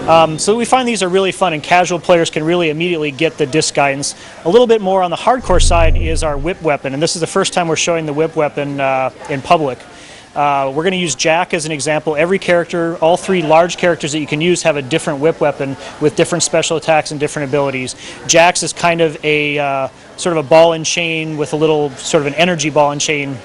So we find these are really fun, and casual players can really immediately get the disc guidance. A little bit more on the hardcore side is our whip weapon, and this is the first time we're showing the whip weapon in public. We're going to use Jak as an example. Every character, all three large characters that you can use, have a different whip weapon with different special attacks and different abilities. Jak's is kind of a sort of a ball and chain with a little sort of an energy ball and chain.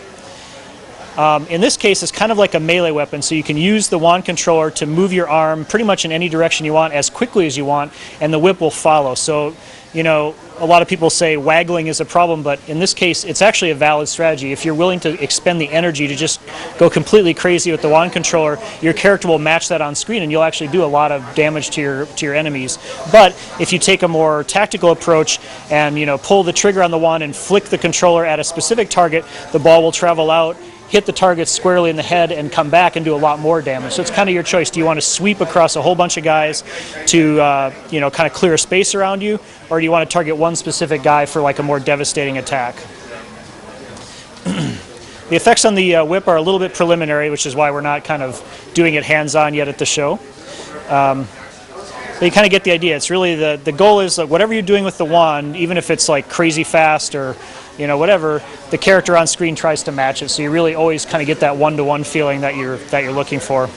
In this case, it's kind of like a melee weapon, so you can use the wand controller to move your arm pretty much in any direction you want as quickly as you want, and the whip will follow. So, you know, a lot of people say waggling is a problem, but in this case, it's actually a valid strategy. If you're willing to expend the energy to just go completely crazy with the wand controller, your character will match that on screen, and you'll actually do a lot of damage to your enemies. But if you take a more tactical approach and, you know, pull the trigger on the wand and flick the controller at a specific target, the ball will travel out, hit the target squarely in the head, and come back and do a lot more damage. So it's kind of your choice. Do you want to sweep across a whole bunch of guys to you know, kind of clear a space around you, or do you want to target one specific guy for like a more devastating attack? The effects on the whip are a little bit preliminary, which is why we're not kind of doing it hands-on yet at the show. But you kind of get the idea. It's really the goal is, like, whatever you're doing with the wand, even if it's like crazy fast or, you know, whatever, the character on screen tries to match it. So you really always kind of get that one-to-one feeling that you're looking for.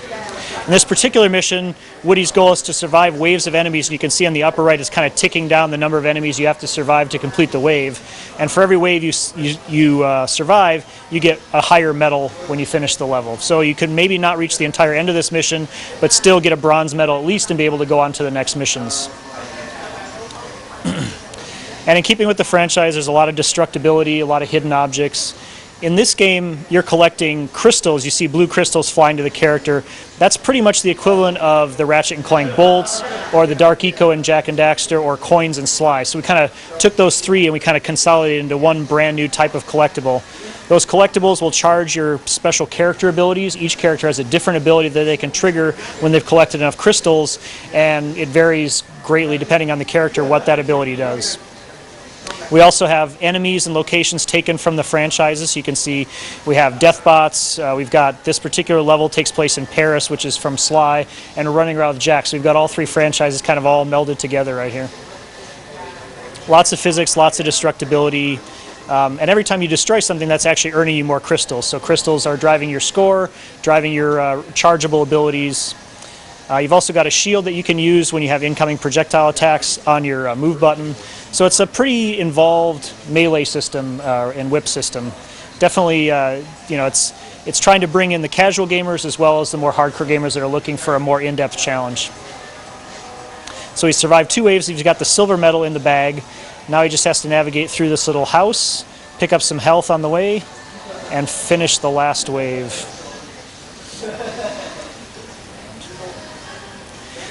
In this particular mission, Woody's goal is to survive waves of enemies, and you can see on the upper right it's kind of ticking down the number of enemies you have to survive to complete the wave. And for every wave you survive, you get a higher medal when you finish the level. So you could maybe not reach the entire end of this mission, but still get a bronze medal at least and be able to go on to the next missions. And in keeping with the franchise, there's a lot of destructibility, a lot of hidden objects. In this game, you're collecting crystals. You see blue crystals flying to the character. That's pretty much the equivalent of the Ratchet and Clank bolts, or the Dark Eco in Jak and Daxter, or coins in Sly. So we kind of took those three and we kind of consolidated into one brand new type of collectible. Those collectibles will charge your special character abilities. Each character has a different ability that they can trigger when they've collected enough crystals, and it varies greatly depending on the character what that ability does. We also have enemies and locations taken from the franchises. You can see we have Deathbots. We've got this particular level takes place in Paris, which is from Sly, and we're running around with Jak. So we've got all three franchises kind of all melded together right here. Lots of physics, lots of destructibility, and every time you destroy something, that's actually earning you more crystals. So crystals are driving your score, driving your chargeable abilities. You've also got a shield that you can use when you have incoming projectile attacks on your move button. So it's a pretty involved melee system and whip system. Definitely, you know, it's trying to bring in the casual gamers as well as the more hardcore gamers that are looking for a more in-depth challenge. So he survived 2 waves. He's got the silver medal in the bag. Now he just has to navigate through this little house, pick up some health on the way, and finish the last wave.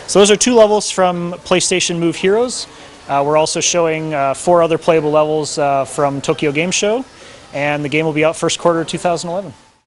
So those are 2 levels from PlayStation Move Heroes. We're also showing 4 other playable levels from Tokyo Game Show, and the game will be out first quarter of 2011.